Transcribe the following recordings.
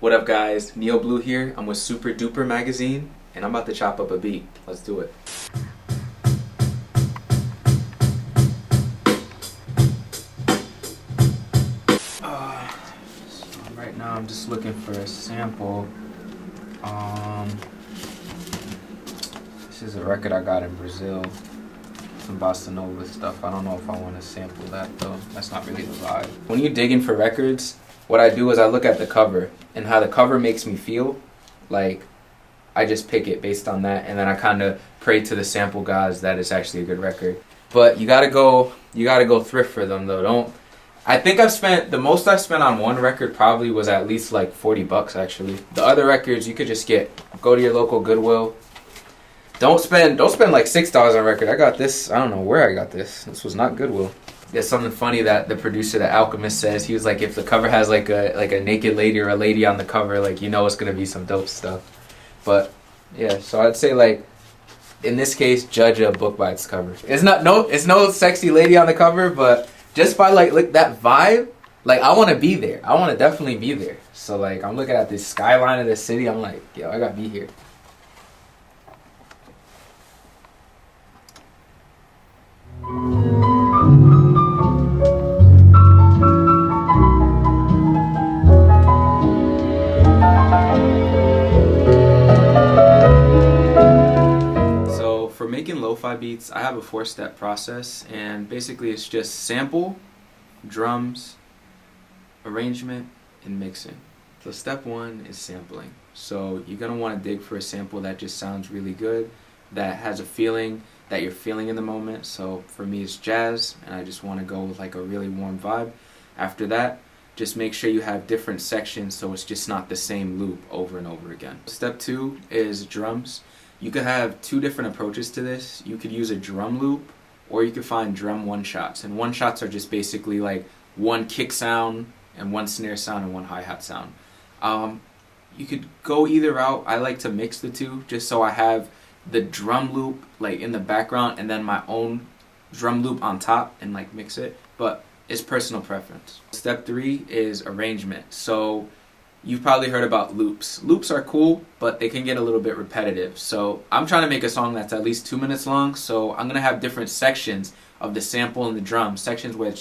What up guys, Neo Blue here. I'm with Super Duper magazine and I'm about to chop up a beat. Let's do it. So right now I'm just looking for a sample. This is a record I got in Brazil. Some bossa nova stuff. I don't know if I want to sample that though. That's not really the vibe. When you're digging for records, what I do is I look at the cover and how the cover makes me feel. Like, I just pick it based on that, and then I kind of pray to the sample gods that it's actually a good record. But you gotta go thrift for them though. I think the most I've spent on one record probably was at least like $40 actually. The other records you could just go to your local Goodwill. Don't spend like $6 on a record. I got this, I don't know where I got this. This was not Goodwill. There's something funny that the producer, the Alchemist, says. He was like, if the cover has like a naked lady or a lady on the cover, like, you know it's gonna be some dope stuff. But yeah, so I'd say, like, in this case, judge a book by its cover. It's no sexy lady on the cover, but just by like that vibe, like, I want to be there. I want to definitely be there. So like, I'm looking at this skyline of the city. I'm like, yo, I gotta be here. For making lo-fi beats, I have a 4-step process, and basically it's just sample, drums, arrangement, and mixing. So step 1 is sampling. So you're going to want to dig for a sample that just sounds really good, that has a feeling that you're feeling in the moment. So for me it's jazz, and I just want to go with like a really warm vibe. After that, just make sure you have different sections so it's just not the same loop over and over again. Step 2 is drums. You could have 2 different approaches to this. You could use a drum loop, or you could find drum one-shots. And one-shots are just basically like one kick sound and one snare sound and one hi-hat sound. You could go either route. I like to mix the 2 just so I have the drum loop like in the background and then my own drum loop on top and like mix it. But it's personal preference. Step 3 is arrangement. So you've probably heard about loops. Loops are cool, but they can get a little bit repetitive. So I'm trying to make a song that's at least 2 minutes long, so I'm gonna have different sections of the sample and the drum. Sections where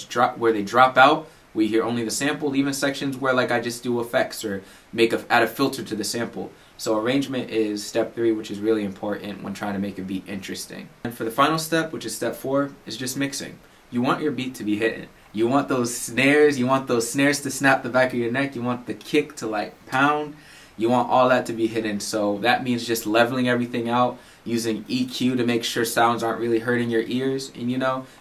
they drop out, we hear only the sample, even sections where like I just do effects or add a filter to the sample. So arrangement is step 3, which is really important when trying to make a beat interesting. And for the final step, which is step 4, is just mixing. You want your beat to be hitting. You want those snares to snap the back of your neck. You want the kick to like pound. You want all that to be hidden. So that means just leveling everything out, using EQ to make sure sounds aren't really hurting your ears, and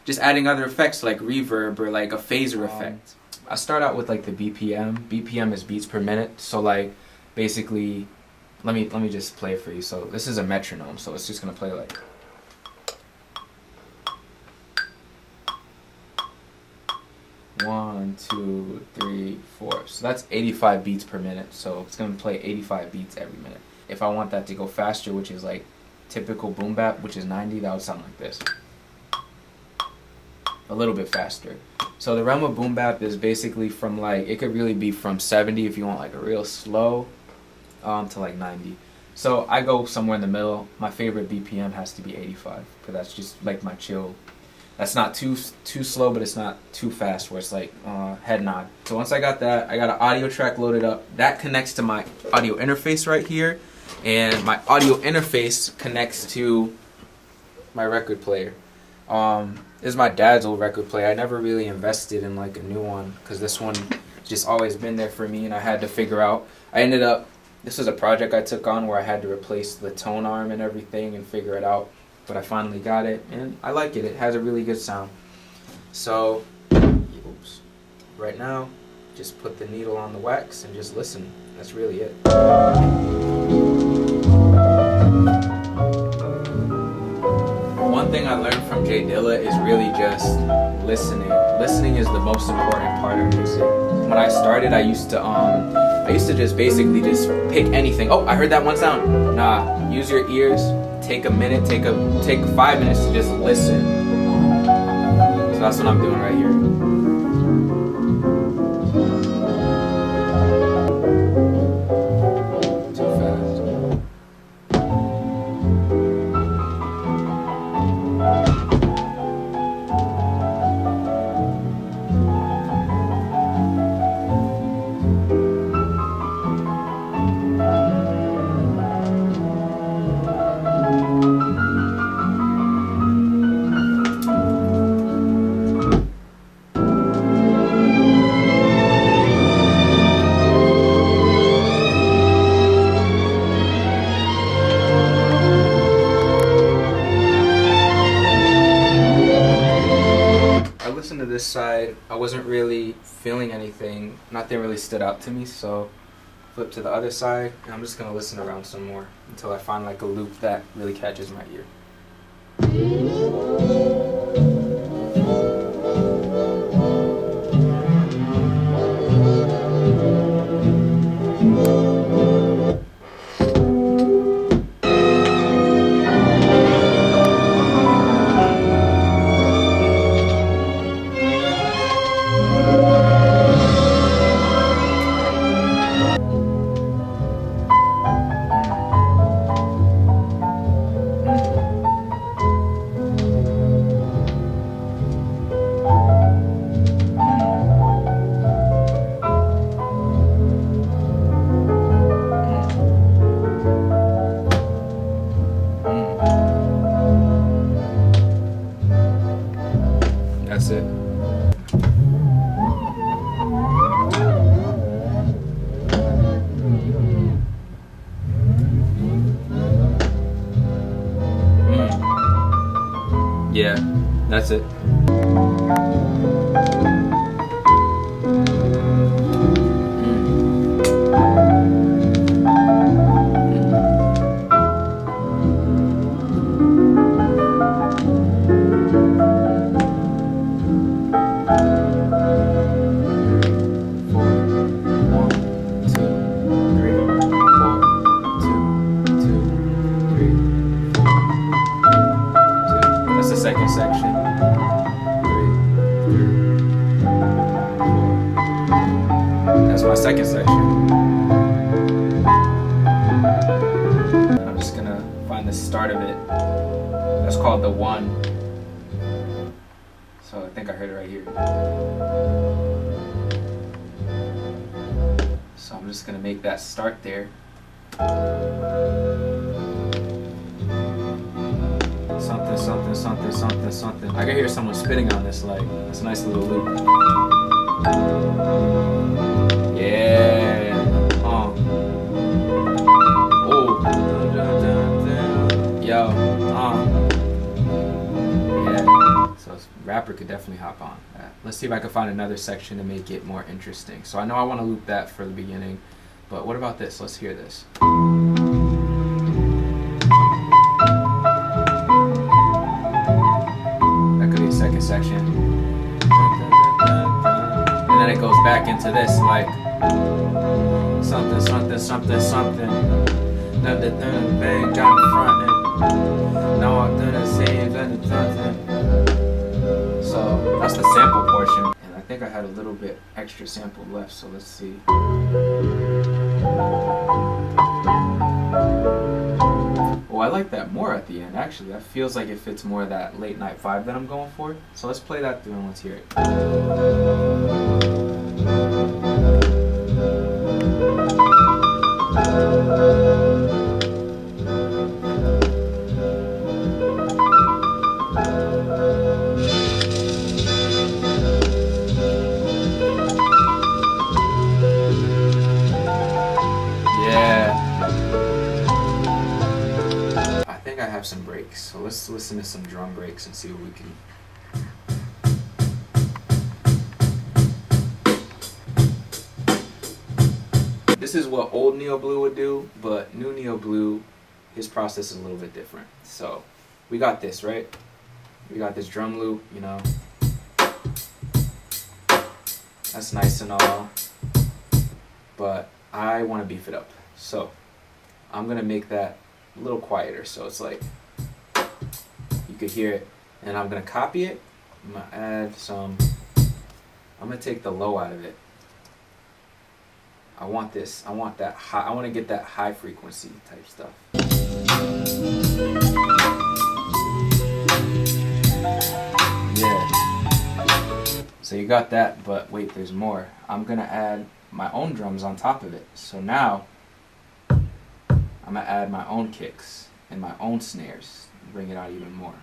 just adding other effects like reverb or like a phaser effect. I start out with like the BPM. BPM is beats per minute. So like basically, let me just play it for you. So this is a metronome, so it's just gonna play like 1, 2, 3, 4. So that's 85 beats per minute. So it's going to play 85 beats every minute. If I want that to go faster, which is like typical boom bap, which is 90, that would sound like this. A little bit faster. So the realm of boom bap is basically from like, it could really be from 70 if you want like a real slow, to like 90. So I go somewhere in the middle. My favorite BPM has to be 85, because that's just like my chill. That's not too slow, but it's not too fast where it's like head nod. So once I got that, I got an audio track loaded up. That connects to my audio interface right here. And my audio interface connects to my record player. This is my dad's old record player. I never really invested in like a new one because this one just always been there for me, and I had to figure out. This was a project I took on where I had to replace the tone arm and everything and figure it out. But I finally got it, and I like it. It has a really good sound. So, right now, just put the needle on the wax and just listen. That's really it. One thing I learned from Jay Dilla is really just listening. Listening is the most important part of music. When I started, I used to just basically just pick anything. Oh, I heard that one sound. Nah, use your ears. Take a minute, take 5 minutes to just listen. So that's what I'm doing right here. wasn't really feeling anything. Nothing really stood out to me, so flip to the other side, and I'm just gonna listen around some more until I find like a loop that really catches my ear. That's it. Yeah, that's it. Second section. 3, 4. That's my second section. I'm just gonna find the start of it. That's called the 1. So I think I heard it right here. So I'm just gonna make that start there. Something, something, something, something, something. I can hear someone spitting on this, like, it's a nice little loop. Yeah. Oh. Yo. Yeah. So rapper could definitely hop on that. Let's see if I can find another section to make it more interesting. So I know I want to loop that for the beginning, but what about this? Let's hear this. Second section, and then it goes back into this, like something, something, something, something. Nothing, bang, got in front, and now I'm doing the same, something. So that's the sample portion, and I think I had a little bit extra sample left. So let's see. Oh, I like that more at the end, actually. That feels like it fits more of that late night vibe that I'm going for. So let's play that through and let's hear it. I have some breaks, so let's listen to some drum breaks and see what we can. This is what old Neo Blue would do, but new Neo Blue, his process is a little bit different. So we got this, right? We got this drum loop, you know. That's nice and all, but I want to beef it up. So I'm gonna make that a little quieter, so it's like you could hear it, and I'm gonna copy it. I'm gonna add some. I'm gonna take the low out of it. I want this. I want that high. I want to get that high frequency type stuff. Yeah. So you got that, but wait, there's more. I'm gonna add my own drums on top of it. So now I'm gonna add my own kicks and my own snares, bring it out even more.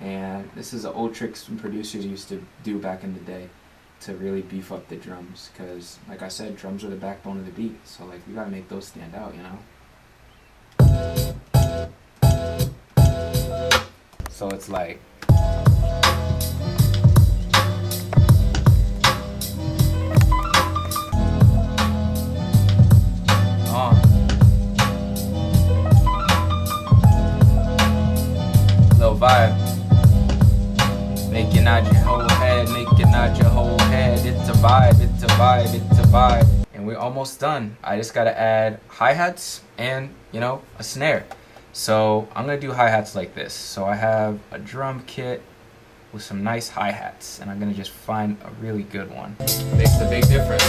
And this is an old trick some producers used to do back in the day to really beef up the drums, because like I said, drums are the backbone of the beat, so like we gotta make those stand out, you know. So it's like almost done. I just gotta add hi-hats and, you know, a snare. So I'm gonna do hi-hats like this. So I have a drum kit with some nice hi-hats, and I'm gonna just find a really good one. Makes a big difference.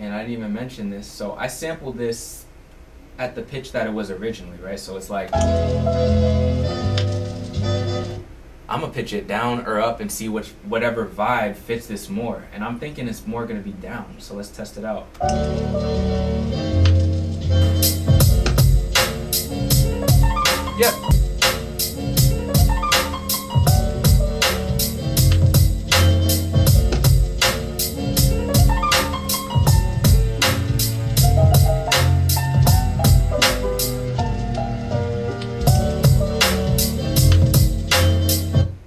And I didn't even mention this, so I sampled this at the pitch that it was originally, right? So it's like, I'm gonna pitch it down or up and see whatever vibe fits this more. And I'm thinking it's more gonna be down, so let's test it out. Yep.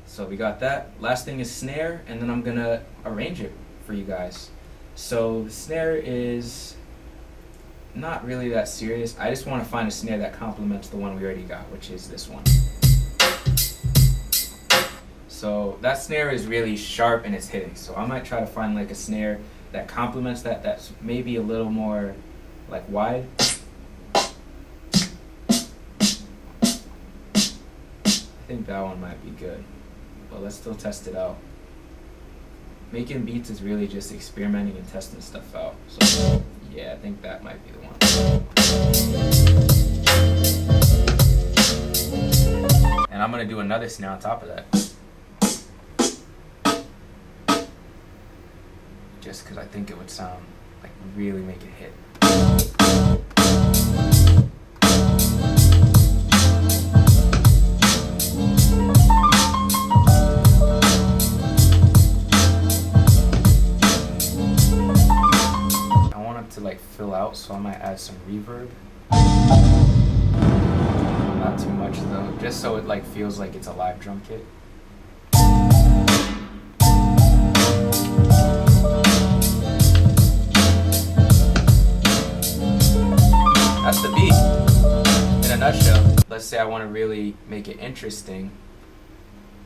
So we got that. Last thing is snare, and then I'm gonna arrange it for you guys. So the snare is not really that serious. I just want to find a snare that complements the one we already got, which is this one. So that snare is really sharp and it's hitting. So I might try to find like a snare that complements that, that's maybe a little more like wide. I think that one might be good, but let's still test it out. Making beats is really just experimenting and testing stuff out. So yeah, I think that might be the one. And I'm gonna do another snare on top of that. Just because I think it would sound like really make it hit. To like fill out, so I might add some reverb. Not too much though, just so it like feels like it's a live drum kit. That's the beat in a nutshell. Let's say I want to really make it interesting.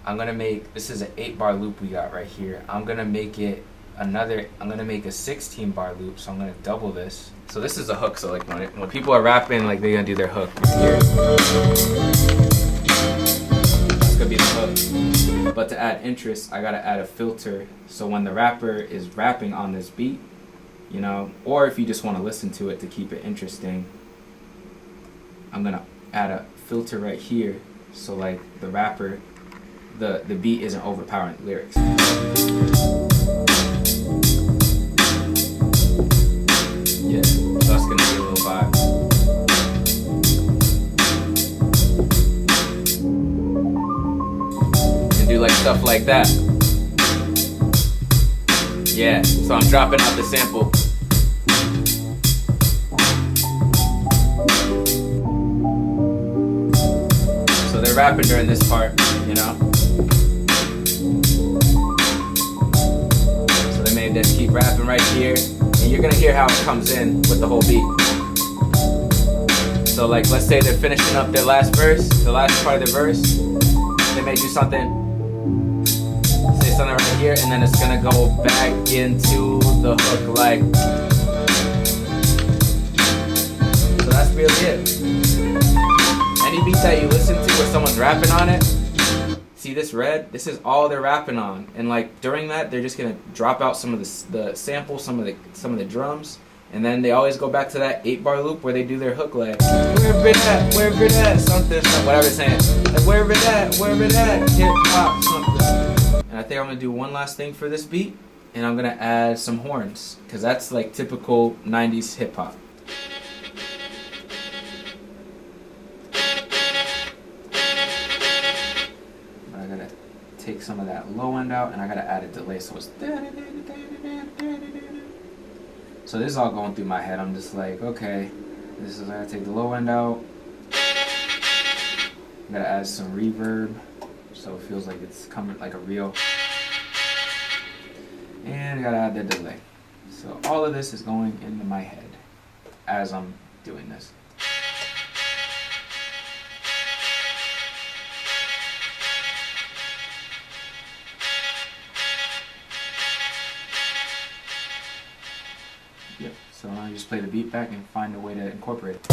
I'm gonna make, this is an 8-bar loop we got right here. I'm gonna make it I'm gonna make a 16-bar loop, so I'm gonna double this. So this is a hook, so like when people are rapping, like they're gonna do their hook here. That's gonna be the hook. But to add interest, I gotta add a filter, so when the rapper is rapping on this beat, you know, or if you just wanna listen to it to keep it interesting, I'm gonna add a filter right here, so like the rapper, the beat isn't overpowering the lyrics. Yeah, so that's gonna be a little vibe. And do like stuff like that. Yeah, so I'm dropping out the sample. So they're rapping during this part, you know? So they made this keep rapping right here. And you're gonna hear how it comes in with the whole beat. So like, let's say they're finishing up their last verse, the last part of their verse. They may do something, say something right here, and then it's gonna go back into the hook like. So that's really it. Any beat that you listen to where someone's rapping on it, see this red? This is all they're rapping on, and like during that, they're just gonna drop out some of the sample, some of the drums, and then they always go back to that 8-bar loop where they do their hook like wherever it at, something, whatever it's saying, like wherever it at, hip hop, something. And I think I'm gonna do one last thing for this beat, and I'm gonna add some horns, cause that's like typical 90s hip hop. Take some of that low end out, and I gotta add a delay, so it's. So this is all going through my head. I'm just like, okay, this is, I gotta take the low end out. I'm gonna add some reverb, so it feels like it's coming like a real. And I gotta add the delay. So all of this is going into my head as I'm doing this. So I just play the beat back and find a way to incorporate it.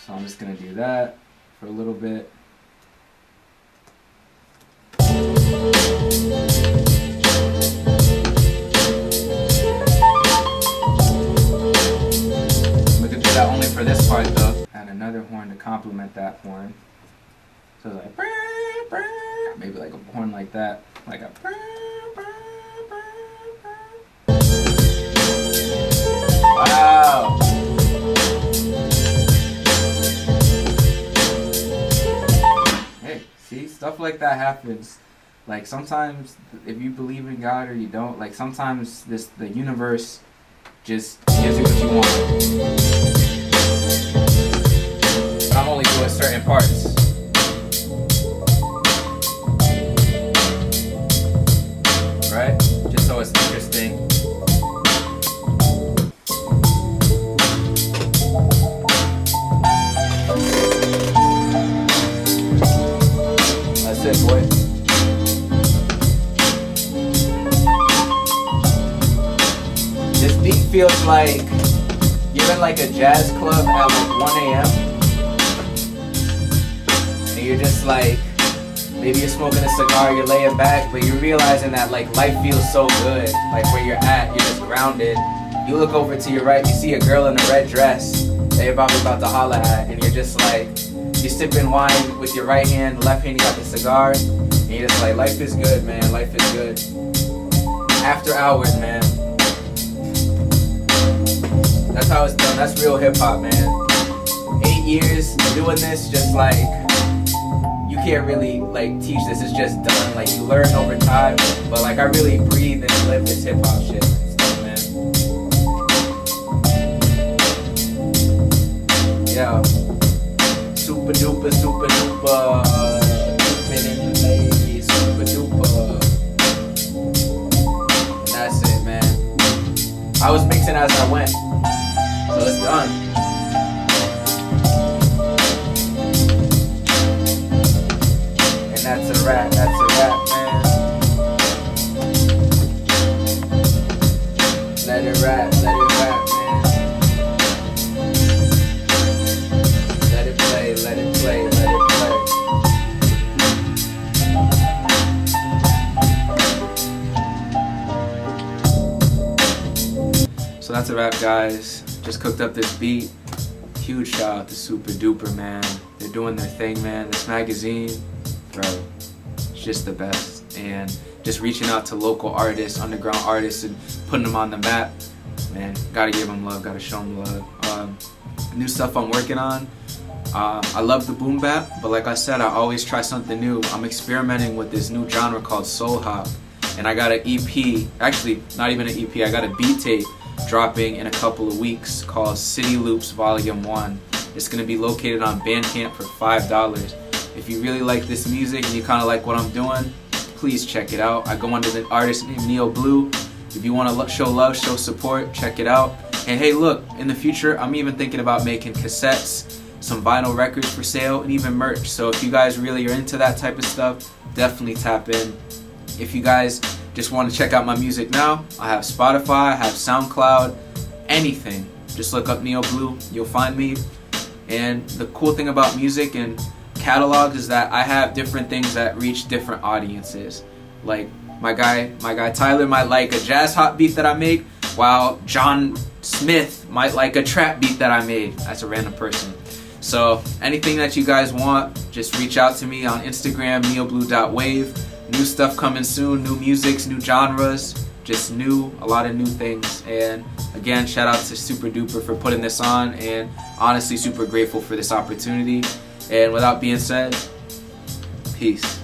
So I'm just gonna do that for a little bit. We could do that only for this part though. Add another horn to complement that horn. So like maybe like a horn like that, like a. Wow. Hey, see, stuff like that happens. Like sometimes, if you believe in God or you don't, like sometimes the universe just gives you what you want. But I'm only doing certain parts. Right? Just so it's interesting. That's it, boy. This beat feels like you're in like a jazz club at like 1 a.m. and you're just like, maybe you're smoking a cigar, you're laying back, but you're realizing that like life feels so good. Like where you're at, you're just grounded. You look over to your right, you see a girl in a red dress that you're probably about to holla at, and you're just like, you're sipping wine with your right hand, left hand you got the cigar, and you're just like, life is good, man, life is good. After hours, man. That's how it's done. That's real hip hop, man. 8 years doing this, just like, you can't really like teach this, it's just done. Like you learn over time, but like I really breathe and live this hip hop shit. It's dope, man. Yeah. Super duper, super duper. Duper in the lady, super duper. And that's it, man. I was mixing as I went, so it's done. That's a wrap, man. Let it rap, man. Let it play, let it play, let it play. So that's a wrap, guys. Just cooked up this beat. Huge shout out to Super Duper, man. They're doing their thing, man. This magazine, bro, it's just the best. And just reaching out to local artists, underground artists, and putting them on the map, man, gotta give them love, gotta show them love. New stuff I'm working on. I love the boom bap, but like I said, I always try something new. I'm experimenting with this new genre called soul hop, and I got an EP, actually not even an EP, I got a beat tape dropping in a couple of weeks called City Loops Volume 1. It's gonna be located on Bandcamp for $5. If you really like this music and you kind of like what I'm doing, please check it out. I go under the artist named Neo Blue. If you want to show love, show support, check it out. And hey, look, in the future, I'm even thinking about making cassettes, some vinyl records for sale, and even merch. So if you guys really are into that type of stuff, definitely tap in. If you guys just want to check out my music now, I have Spotify, I have SoundCloud, anything. Just look up Neo Blue, you'll find me. And the cool thing about music and catalogs is that I have different things that reach different audiences. Like my guy Tyler might like a jazz hop beat that I make, while John Smith might like a trap beat that I made. That's a random person. So anything that you guys want, just reach out to me on Instagram, neoblue.wave. New stuff coming soon, new musics, new genres, just a lot of new things. And again, shout out to Super Duper for putting this on, and honestly super grateful for this opportunity. And without being said, peace.